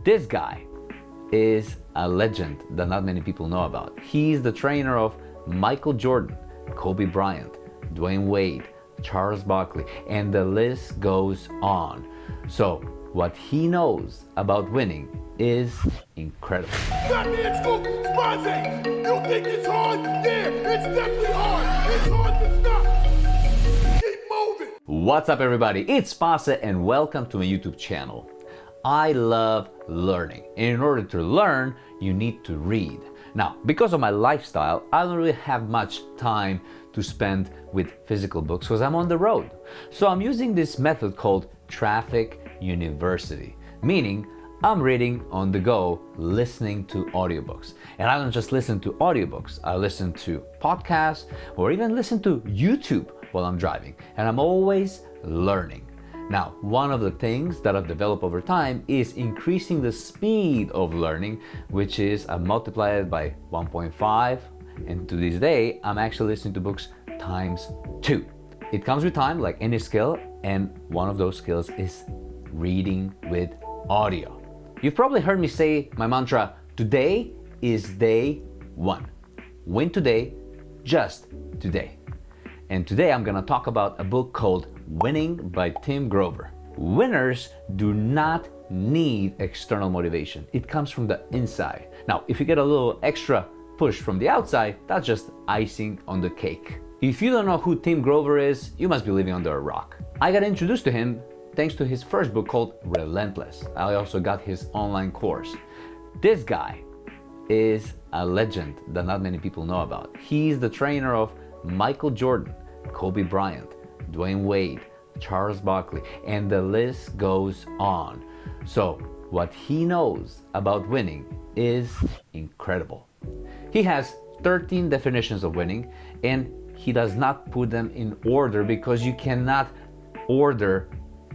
This guy is a legend that not many people know about. He's the trainer of Michael Jordan, Kobe Bryant, Dwayne Wade, Charles Barkley, and the list goes on. So what he knows about winning is incredible. Got me in school, SPASE. You think it's hard? Yeah, it's definitely hard. It's hard to stop. Keep moving. What's up, everybody? It's SPASE and welcome to my YouTube channel. I love learning, and in order to learn, you need to read. Now, because of my lifestyle, I don't really have much time to spend with physical books because I'm on the road. So I'm using this method called Traffic University, meaning I'm reading on the go, listening to audiobooks. And I don't just listen to audiobooks, I listen to podcasts or even listen to YouTube while I'm driving. And I'm always learning. Now, one of the things that I've developed over time is increasing the speed of learning, which is I multiply it by 1.5. And to this day, I'm actually listening to books times 2. It comes with time, like any skill. And one of those skills is reading with audio. You've probably heard me say my mantra, today is day 1. Win today, just today. And today I'm gonna talk about a book called Winning by Tim Grover. Winners do not need external motivation. It comes from the inside. Now, if you get a little extra push from the outside, that's just icing on the cake. If you don't know who Tim Grover is, you must be living under a rock. I got introduced to him thanks to his first book called Relentless. I also got his online course. This guy is a legend that not many people know about. He's the trainer of Michael Jordan, Kobe Bryant, Dwayne Wade, Charles Barkley, and the list goes on. So what he knows about winning is incredible. He has 13 definitions of winning, and he does not put them in order because you cannot order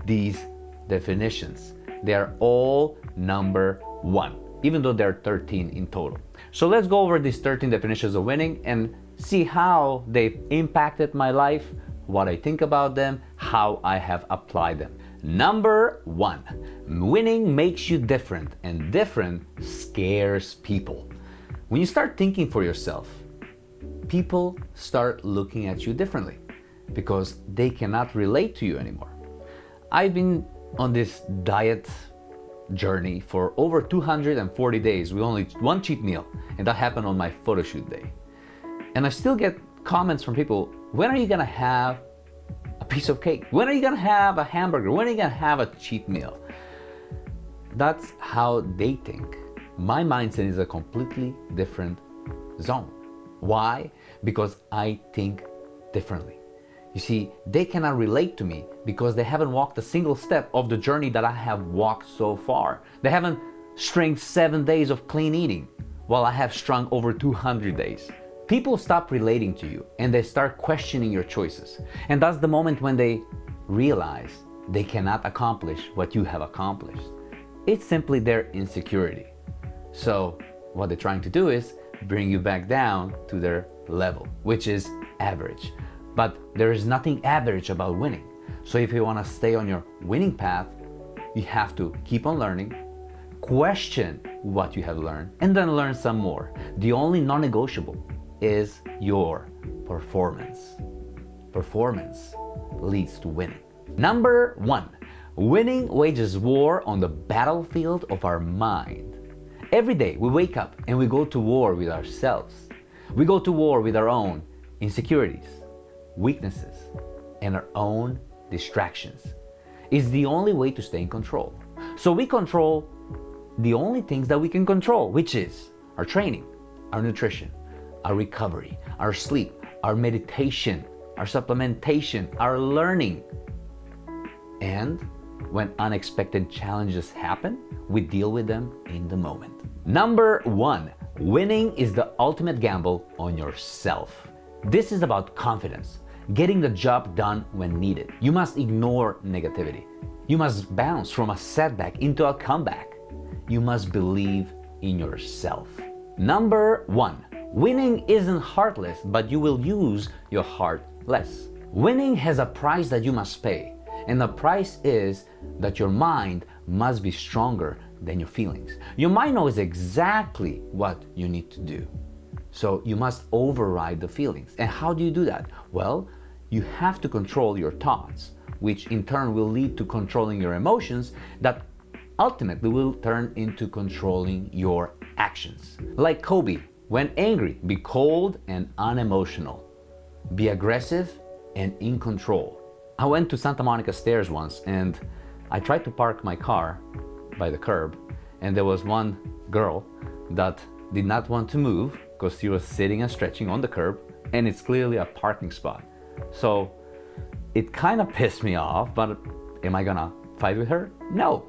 these definitions. They are all number 1, even though there are 13 in total. So let's go over these 13 definitions of winning and see how they've impacted my life, what I think about them, how I have applied them. Number 1, winning makes you different, and different scares people. When you start thinking for yourself, people start looking at you differently because they cannot relate to you anymore. I've been on this diet journey for over 240 days with only one cheat meal, and that happened on my photo shoot day. And I still get comments from people, when are you gonna have a piece of cake? When are you gonna have a hamburger? When are you gonna have a cheat meal? That's how they think. My mindset is a completely different zone. Why? Because I think differently. You see, they cannot relate to me because they haven't walked a single step of the journey that I have walked so far. They haven't strung 7 days of clean eating while I have strung over 200 days. People stop relating to you and they start questioning your choices. And that's the moment when they realize they cannot accomplish what you have accomplished. It's simply their insecurity. So what they're trying to do is bring you back down to their level, which is average. But there is nothing average about winning. So if you want to stay on your winning path, you have to keep on learning, question what you have learned, and then learn some more. The only non-negotiable is your performance. Performance leads to winning. Number 1, winning wages war on the battlefield of our mind. Every day we wake up and we go to war with ourselves. We go to war with our own insecurities, weaknesses, and our own distractions. It's the only way to stay in control. So we control the only things that we can control, which is our training, our nutrition, our recovery, our sleep, our meditation, our supplementation, our learning. And when unexpected challenges happen, we deal with them in the moment. Number 1, winning is the ultimate gamble on yourself. This is about confidence, getting the job done when needed. You must ignore negativity. You must bounce from a setback into a comeback. You must believe in yourself. Number 1, winning isn't heartless, but you will use your heart less. Winning has a price that you must pay, and the price is that your mind must be stronger than your feelings. Your mind knows exactly what you need to do. So you must override the feelings. And how do you do that? Well, you have to control your thoughts, which in turn will lead to controlling your emotions that ultimately will turn into controlling your actions. Like Kobe, when angry, be cold and unemotional. Be aggressive and in control. I went to Santa Monica stairs once and I tried to park my car by the curb, and there was one girl that did not want to move because she was sitting and stretching on the curb, and it's clearly a parking spot. So it kind of pissed me off, but am I gonna fight with her? No.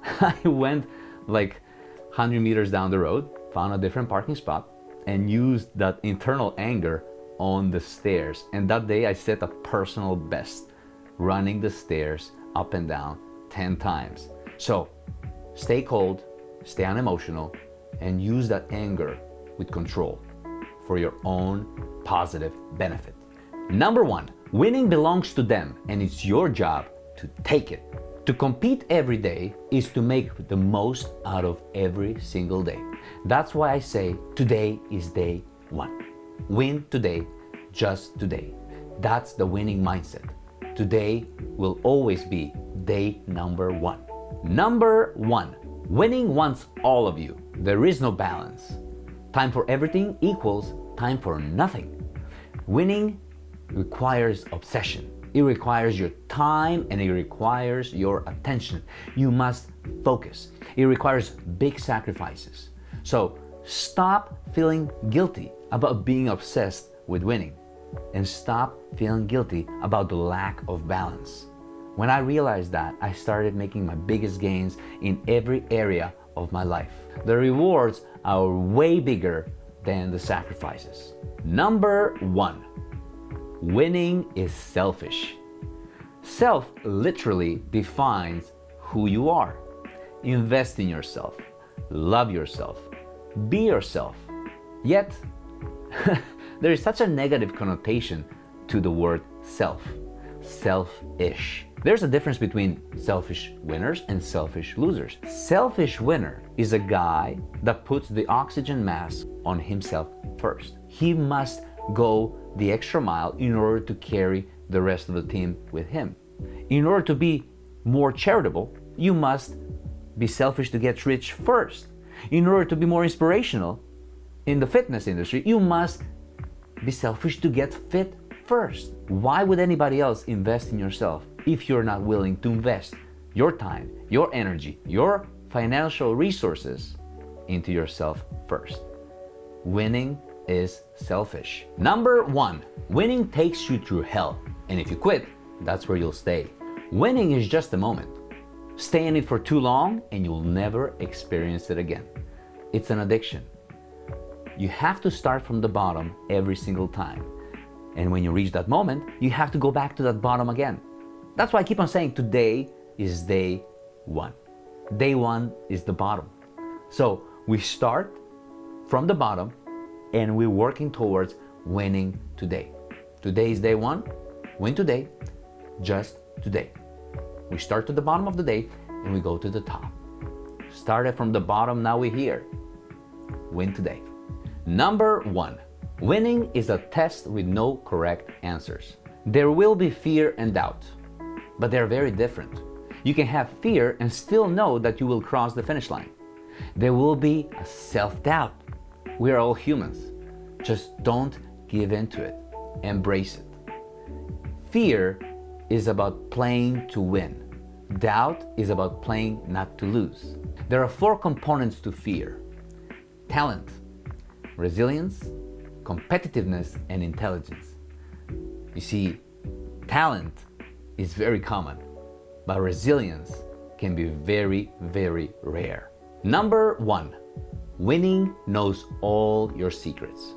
I went like 100 meters down the road, found a different parking spot, and used that internal anger on the stairs. And that day I set a personal best, running the stairs up and down 10 times. So stay cold, stay unemotional, and use that anger with control for your own positive benefit. Number 1, winning belongs to them and it's your job to take it. To compete every day is to make the most out of every single day. That's why I say today is day 1. Win today, just today. That's the winning mindset. Today will always be day number 1. Number 1, winning wants all of you. There is no balance. Time for everything equals time for nothing. Winning requires obsession. It requires your time and it requires your attention. You must focus. It requires big sacrifices. So stop feeling guilty about being obsessed with winning and stop feeling guilty about the lack of balance. When I realized that, I started making my biggest gains in every area of my life. The rewards are way bigger than the sacrifices. Number 1, winning is selfish. Self literally defines who you are. Invest in yourself, love yourself, be yourself. Yet, there is such a negative connotation to the word self, selfish. There's a difference between selfish winners and selfish losers. Selfish winner is a guy that puts the oxygen mask on himself first. He must go the extra mile in order to carry the rest of the team with him. In order to be more charitable, you must be selfish to get rich first. In order to be more inspirational in the fitness industry, you must be selfish to get fit first. Why would anybody else invest in yourself if you're not willing to invest your time, your energy, your financial resources into yourself first? Winning is selfish. Number 1, winning takes you through hell. And if you quit, that's where you'll stay. Winning is just a moment. Stay in it for too long and you'll never experience it again. It's an addiction. You have to start from the bottom every single time. And when you reach that moment, you have to go back to that bottom again. That's why I keep on saying today is day 1. Day 1 is the bottom. So we start from the bottom and we're working towards winning today. Today is day 1. Win today, just today. We start to the bottom of the day and we go to the top. Started from the bottom, now we're here. Win today. Number 1, winning is a test with no correct answers. There will be fear and doubt, but they're very different. You can have fear and still know that you will cross the finish line. There will be a self-doubt. We are all humans. Just don't give in to it. Embrace it. Fear is about playing to win. Doubt is about playing not to lose. There are 4 components to fear: talent, resilience, competitiveness, and intelligence. You see, talent is very common, but resilience can be very, very rare. Number 1, winning knows all your secrets.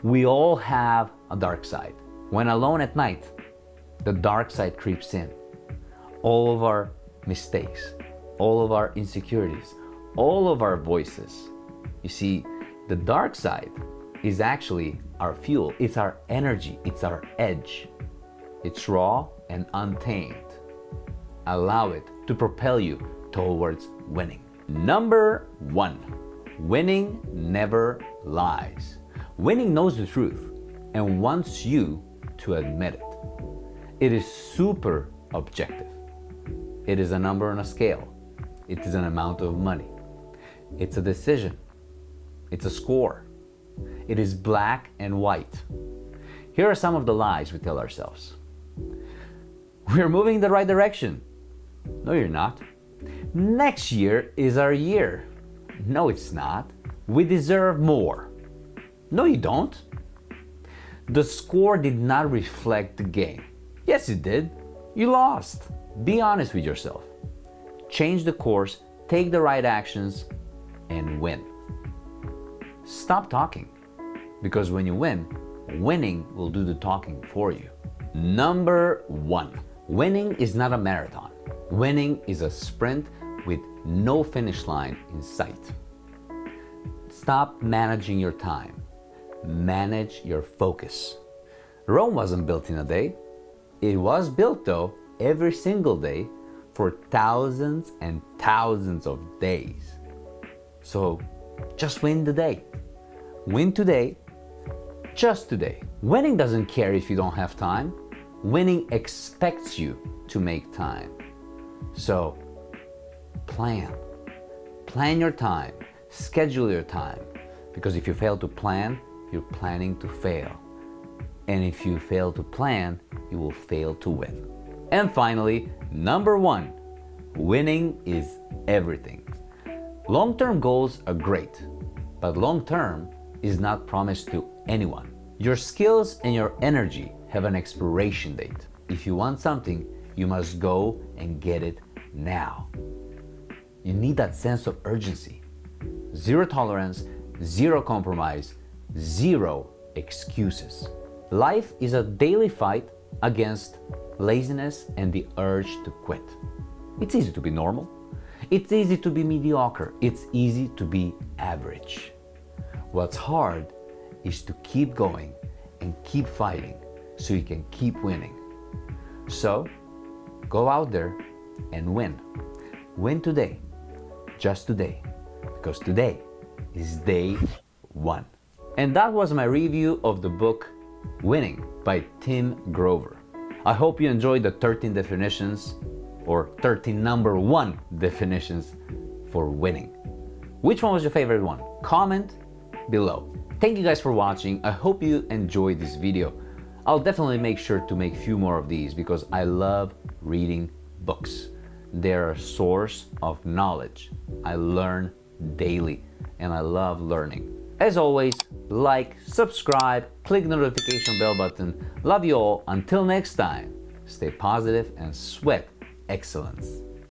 We all have a dark side. When alone at night, the dark side creeps in. All of our mistakes, all of our insecurities, all of our voices. You see, the dark side is actually our fuel. It's our energy. It's our edge. It's raw and untamed. Allow it to propel you towards winning. Number 1, winning never lies. Winning knows the truth and wants you to admit it. It is super objective. It is a number on a scale. It is an amount of money. It's a decision. It's a score. It is black and white. Here are some of the lies we tell ourselves. We're moving in the right direction. No, you're not. Next year is our year. No, it's not. We deserve more. No, you don't. The score did not reflect the game. Yes, it did. You lost. Be honest with yourself. Change the course, take the right actions, and win. Stop talking, because when you win, winning will do the talking for you. Number 1, winning is not a marathon. Winning is a sprint with no finish line in sight. Stop managing your time. Manage your focus. Rome wasn't built in a day. It was built, though, every single day for thousands and thousands of days. So just win the day. Win today, just today. Winning doesn't care if you don't have time. Winning expects you to make time. So plan. Plan your time. Schedule your time. Because if you fail to plan, you're planning to fail. And if you fail to plan, you will fail to win. And finally, number 1, winning is everything. Long-term goals are great, but long-term is not promised to anyone. Your skills and your energy have an expiration date. If you want something, you must go and get it now. You need that sense of urgency. Zero tolerance, zero compromise, zero excuses. Life is a daily fight against laziness and the urge to quit. It's easy to be normal. It's easy to be mediocre. It's easy to be average. What's hard is to keep going and keep fighting so you can keep winning. So, go out there and win. Win today, just today, because today is day 1. And that was my review of the book Winning by Tim Grover. I hope you enjoyed the 13 definitions or 13 number 1 definitions for winning. Which one was your favorite one? Comment below. Thank you guys for watching. I hope you enjoyed this video. I'll definitely make sure to make a few more of these because I love reading books. They're a source of knowledge. I learn daily and I love learning. As always, like, subscribe, click the notification bell button. Love you all. Until next time, stay positive and sweat excellence.